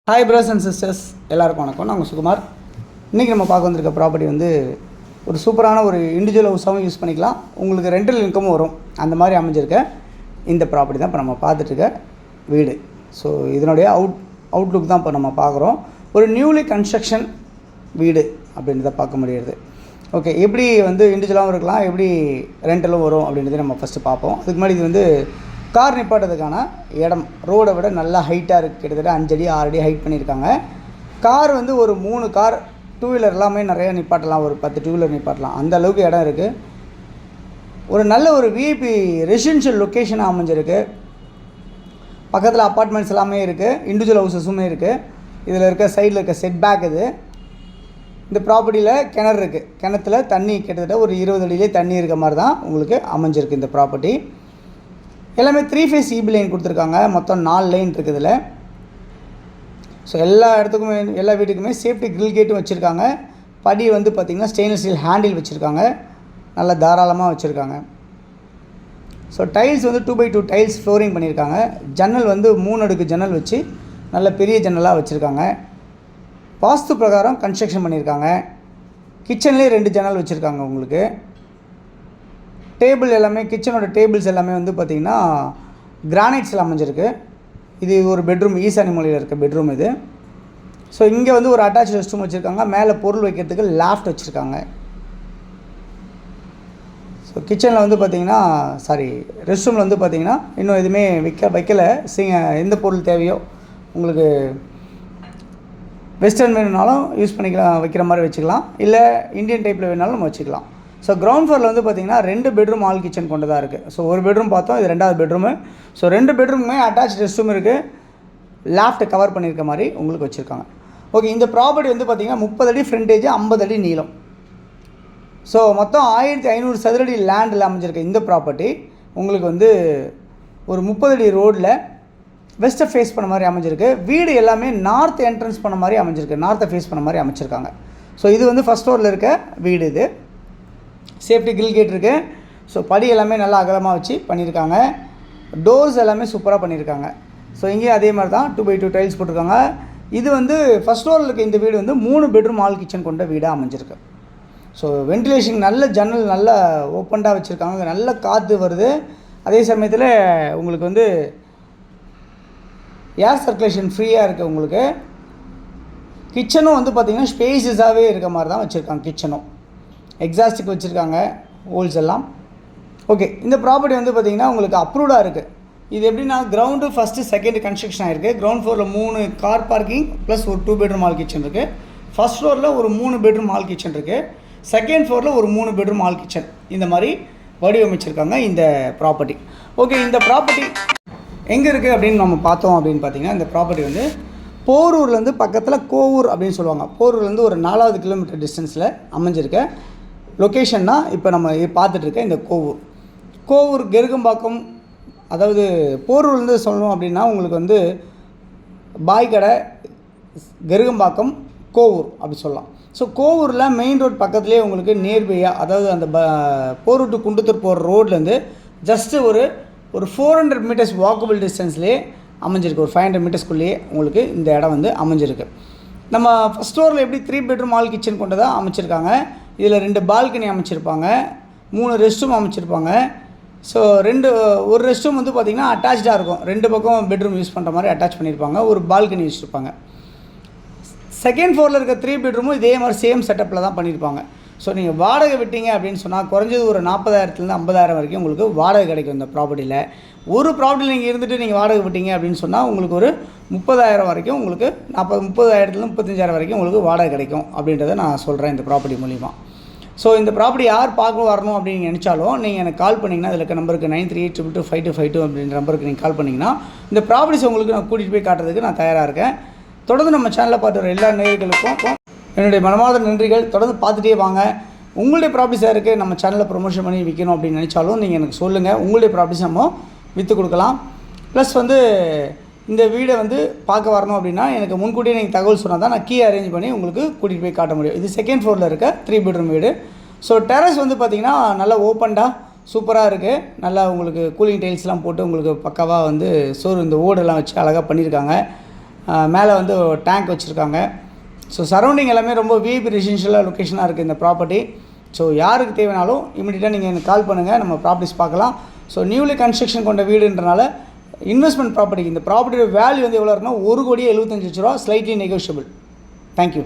Hi brothers and sisters, எல்லாருக்கும் வணக்கம். நான் உங்கள் சுகுமார். இன்றைக்கி நம்ம பார்க்க வந்திருக்க ப்ராப்பர்ட்டி வந்து ஒரு சூப்பரான ஒரு இண்டிவிஜுவல் ஹவுஸாகவும் யூஸ் பண்ணிக்கலாம், உங்களுக்கு ரெண்டல் இன்கமும் வரும். அந்த மாதிரி அமைஞ்சிருக்க இந்த ப்ராப்பர்ட்டி தான் இப்போ நம்ம பார்த்துட்ருக்க வீடு. ஸோ இதனுடைய அவுட்லுக் தான் இப்போ நம்ம பார்க்குறோம். ஒரு நியூலி கன்ஸ்ட்ரக்ஷன் வீடு அப்படின்றத பார்க்க முடியாது. ஓகே, எப்படி வந்து இண்டிவிஜுவலாகவும் இருக்கலாம், எப்படி ரெண்டலும் வரும் அப்படின்றத நம்ம ஃபஸ்ட்டு பார்ப்போம். அதுக்கு முன்னாடி இது வந்து கார் நிப்பாட்டுறதுக்கான இடம் ரோடை விட நல்லா ஹைட்டாக இருக்குது. கிட்டத்தட்ட 5 அடி 6 அடி ஹைட் பண்ணியிருக்காங்க. கார் வந்து ஒரு 3 கார், 2 வீலர் எல்லாமே நிறையா நிப்பாட்டலாம், ஒரு 10 2 வீலர் நிப்பாட்டலாம், அந்த அளவுக்கு இடம் இருக்குது. ஒரு நல்ல ஒரு விஐபி ரெசிடென்ஷியல் லொக்கேஷனாக அமைஞ்சிருக்கு. பக்கத்தில் அப்பார்ட்மெண்ட்ஸ் எல்லாமே இருக்குது, இண்டிவிஜுவல் ஹவுசஸுமே இருக்குது. இதில் இருக்க சைடில் இருக்க செட் பேக் இது. இந்த ப்ராப்பர்ட்டியில் கிணறு இருக்குது. கிணத்துல தண்ணி கிட்டத்தட்ட ஒரு 20 அடியிலே தண்ணி இருக்க மாதிரி தான் உங்களுக்கு அமைஞ்சிருக்கு இந்த ப்ராப்பர்ட்டி. எல்லாமே 3 ஃபேஸ் ஈபி லைன் கொடுத்துருக்காங்க. மொத்தம் 4 லைன் இருக்குது இதில். ஸோ எல்லா இடத்துக்குமே, எல்லா வீட்டுக்குமே சேஃப்டி கிரில் கேட்டும் வச்சுருக்காங்க. படி வந்து பார்த்திங்கன்னா ஸ்டெயின்லெஸ் ஸ்டீல் ஹேண்டில் வச்சுருக்காங்க, நல்லா தாராளமாக வச்சுருக்காங்க. ஸோ டைல்ஸ் வந்து 2x2 டைல்ஸ் ஃப்ளோரிங் பண்ணியிருக்காங்க. ஜன்னல் வந்து 3 அடுக்கு ஜன்னல் வச்சு நல்ல பெரிய ஜன்னலாக வச்சுருக்காங்க. வாஸ்து பிரகாரம் கன்ஸ்ட்ரக்ஷன் பண்ணியிருக்காங்க. கிச்சன்லேயே 2 ஜன்னல் வச்சுருக்காங்க உங்களுக்கு. டேபிள் எல்லாமே, கிச்சனோட டேபிள்ஸ் எல்லாமே வந்து பார்த்திங்கன்னா கிரானைட்ஸில் அமைஞ்சிருக்கு. இது ஒரு பெட்ரூம், ஈசானி மூலையில் இருக்க பெட்ரூம் இது. ஸோ இங்கே வந்து ஒரு அட்டாச் ரெஸ்ட் ரூம் வச்சுருக்காங்க. மேலே பொருள் வைக்கிறதுக்கு லாஃப்ட் வச்சுருக்காங்க. ஸோ கிச்சனில் வந்து பார்த்திங்கன்னா ரெஸ்ட் ரூமில் வந்து பார்த்திங்கன்னா இன்னும் எதுவுமே வைக்கலை. எந்த பொருள் தேவையோ உங்களுக்கு வெஸ்டர்ன் வேணுனாலும் யூஸ் பண்ணிக்கலாம், வைக்கிற மாதிரி வச்சுக்கலாம், இல்லை இந்தியன் டைப்பில் வேணாலும் நம்ம வச்சுக்கலாம். ஸோ கிரவுண்ட் ஃப்ளோரில் வந்து பார்த்திங்கன்னா 2 பெட்ரூம் ஆல் கிச்சன் கொண்டதாக இருக்குது. ஸோ ஒரு பெட்ரூம் பார்த்தோம், இது 2வது பெட்ரூமு. ஸோ 2 பெட்ரூமுமே அட்டாச் ரெஸ்ட் ரூம் இருக்குது, லாஃப்ட் கவர் பண்ணியிருக்க மாதிரி உங்களுக்கு வச்சுருக்காங்க. ஓகே, இந்த ப்ராப்பர்ட்டி வந்து பார்த்திங்கன்னா 30 அடி ஃப்ரண்டேஜ், 50 அடி நீளம். ஸோ மொத்தம் 1500 சதுரடி லேண்டில் அமைஞ்சிருக்கு இந்த ப்ராப்பர்ட்டி. உங்களுக்கு வந்து ஒரு 30 அடி ரோடில் வெஸ்ட்டை ஃபேஸ் பண்ண மாதிரி அமைஞ்சிருக்கு. வீடு எல்லாமே நார்த் என்ட்ரன்ஸ் பண்ண மாதிரி அமைஞ்சிருக்கு, நார்த்தை ஃபேஸ் பண்ண மாதிரி அமைச்சிருக்காங்க. ஸோ இது வந்து ஃபஸ்ட் ஃப்ளோரில் இருக்க வீடு. இது சேஃப்டி கிரில் கேட் இருக்குது. ஸோ படி எல்லாமே நல்லா அகலமாக வச்சு பண்ணியிருக்காங்க. டோர்ஸ் எல்லாமே சூப்பராக பண்ணியிருக்காங்க. ஸோ இங்கேயும் அதே மாதிரி தான் 2x2 டைல்ஸ் போட்டிருக்காங்க. இது வந்து ஃபஸ்ட் ஃப்ளோரில் இருக்க இந்த வீடு வந்து 3 பெட்ரூம் ஆல் கிச்சன் கொண்ட வீடாக அமைஞ்சிருக்கு. ஸோ வென்டிலேஷன் நல்ல ஜன்னல் நல்லா ஓப்பன்டாக வச்சுருக்காங்க, நல்ல காற்று வருது. அதே சமயத்தில் உங்களுக்கு வந்து ஏர் சர்க்குலேஷன் ஃப்ரீயாக இருக்குது உங்களுக்கு. கிச்சனும் வந்து பார்த்திங்கன்னா ஸ்பேஸஸாகவே இருக்க மாதிரி தான் வச்சுருக்காங்க. கிச்சனும் எக்ஸாஸ்டிக் வச்சுருக்காங்க, ஹோல்ஸ் எல்லாம். ஓகே, இந்த ப்ராப்பர்ட்டி வந்து பார்த்திங்கன்னா உங்களுக்கு அப்ரூவ்டாக இருக்குது. இது எப்படின்னா கிரவுண்டு ஃபஸ்ட்டு செகண்ட் கன்ஸ்ட்ரக்ஷன் ஆகிருக்கு. கிரவுண்ட் ஃப்ளோரில் 3 கார் பார்க்கிங் ப்ளஸ் ஒரு 2 பெட்ரூம் ஆல் கிச்சன் இருக்குது. ஃபஸ்ட் ஃப்ளோரில் ஒரு 3 பெட்ரூம் ஆல் கிச்சன் இருக்குது. செகண்ட் ஃப்ளோரில் ஒரு 3 பெட்ரூம் ஆல் கிச்சன், இந்த மாதிரி வடிவமைச்சிருக்காங்க இந்த ப்ராப்பர்ட்டி. ஓகே, இந்த ப்ராப்பர்ட்டி எங்கே இருக்குது அப்படின்னு நம்ம பார்த்தோம் அப்படின்னு பார்த்திங்கன்னா, இந்த ப்ராப்பர்ட்டி வந்து போரூர்லேருந்து பக்கத்தில் கோவூர் அப்படின்னு சொல்லுவாங்க. போரூர்லேருந்து ஒரு 4வது கிலோமீட்டர் டிஸ்டன்ஸில் அமைஞ்சிருக்க லொக்கேஷன் தான் இப்போ நம்ம பார்த்துட்ருக்க இந்த கோவூர் கெருகம்பாக்கம். அதாவது போரூர்லேருந்து சொல்லணும் அப்படின்னா உங்களுக்கு வந்து பாய்கடை, கெருகம்பாக்கம், கோவூர் அப்படி சொல்லலாம். ஸோ கோவூரில் மெயின் ரோட் பக்கத்துலேயே உங்களுக்கு நியர்பையாக, அதாவது அந்த போரூர் டு குண்டத்தூர் போகிற ரோட்லேருந்து ஜஸ்ட்டு ஒரு 400 மீட்டர்ஸ் வாக்கபிள் டிஸ்டன்ஸ்லேயே அமைஞ்சிருக்கு. ஒரு 500 மீட்டர்ஸ்குள்ளேயே உங்களுக்கு இந்த இடம் வந்து அமைஞ்சிருக்கு. நம்ம ஃபஸ்ட் ஃப்ளோரில் எப்படி 3 பெட்ரூம் ஆல் கிச்சன் கொண்டதாக அமைச்சிருக்காங்க. இதில் 2 பால்கனி அமைச்சிருப்பாங்க, 3 ரெஸ்ட் ரூம் அமைச்சிருப்பாங்க. ஸோ ஒரு ரெஸ்ட் ரூம் வந்து பார்த்திங்கன்னா அட்டாச்சாக இருக்கும். 2 பக்கம் பெட்ரூம் யூஸ் பண்ணுற மாதிரி அட்டாச் பண்ணியிருப்பாங்க. ஒரு பால்கனி வச்சுருப்பாங்க. செகண்ட் ஃப்ளோரில் இருக்க 3 பெட்ரூமும் இதே மாதிரி சேம் செட்டப்பில் தான் பண்ணியிருப்பாங்க. ஸோ நீங்கள் வாடகை விட்டீங்க அப்படின்னு சொன்னால் குறைஞ்சது ஒரு 40,000 50,000 வரைக்கும் உங்களுக்கு வாடகை கிடைக்கும் இந்த ப்ராப்பர்ட்டியில். ஒரு ப்ராப்பர்ட்டியில் நீங்கள் இருந்துட்டு நீங்கள் வாடகை விட்டீங்க அப்படின்னு சொன்னால் உங்களுக்கு ஒரு 30,000 வரைக்கும், உங்களுக்கு 30,000 35,000 வரைக்கும் உங்களுக்கு வாடகை கிடைக்கும் அப்படின்றத நான் சொல்கிறேன் இந்த ப்ராப்பர்ட்டி மூலிமா. ஸோ இந்த ப்ராப்பர்ட்டி யார் பார்க்க வரணும் அப்படின்னு நினச்சாலும் நீங்கள் எனக்கு கால் பண்ணிங்கன்னா, அதில் இருக்க நம்பருக்கு 9382225252 அப்படின்ற நம்பருக்கு நீங்கள் கால் பண்ணிங்கன்னா இந்த ப்ராப்பர்ட்டிஸ் உங்களுக்கு நான் கூட்டிகிட்டு போய் காட்டுறதுக்கு நான் தயாராக இருக்கேன். தொடர்ந்து நம்ம சேனலில் பார்த்து வர எல்லா நேயர்களுக்கும் என்னுடைய மனமார்ந்த நன்றிகள். தொடர்ந்து பார்த்துட்டே வாங்க. உங்களுடைய ப்ராப்பர்ட்டிஸாக இருக்குது, நம்ம சேனலில் ப்ரொமோஷன் பண்ணி விற்கணும் அப்படின்னு நினச்சாலும் நீங்கள் எனக்கு சொல்லுங்கள். உங்களுடைய ப்ராப்பர்ட்டிஸ் நம்ம விற்று கொடுக்கலாம். ப்ளஸ் வந்து இந்த வீடை வந்து பார்க்க வரணும் அப்படின்னா எனக்கு முன்கூட்டியே நீங்கள் தகவல் சொன்னால் தான் நான் கீ அரேஞ்ச் பண்ணி உங்களுக்கு கூட்டிகிட்டு போய் காட்ட முடியும். இது செகண்ட் ஃப்ளோரில் இருக்க 3 பெட்ரூம் வீடு. ஸோ டெரஸ் வந்து பார்த்திங்கன்னா நல்லா ஓப்பன்டாக சூப்பராக இருக்குது. நல்லா உங்களுக்கு கூலிங் டைல்ஸ்லாம் போட்டு உங்களுக்கு பக்காவாக வந்து இந்த ஓடெல்லாம் வச்சு அழகாக பண்ணியிருக்காங்க. மேலே வந்து டேங்க் வச்சுருக்காங்க. ஸோ சரௌண்டிங் எல்லாமே ரொம்ப விஐபி ரெசிடென்ஷியலாக லொக்கேஷனாக இருக்குது இந்த ப்ராப்பர்ட்டி. ஸோ யாருக்கு தேவைனாலும் இமீடியட்டாக நீங்கள் எனக்கு கால் பண்ணுங்கள், நம்ம ப்ராப்பர்ட்டிஸ் பார்க்கலாம். ஸோ நியூலி கன்ஸ்ட்ரக்ஷன் கொண்ட வீடுன்றனால இன்வெஸ்ட்மெண்ட் ப்ராப்பர்ட்டி இந்த ப்ராப்பர்ட்டியோட வேல்யூ வந்து எவ்வளோ இருக்குன்னா 1,75,00,000 ரூபா, ஸ்லைட்லி நெகோஷியபிள். தேங்க்யூ.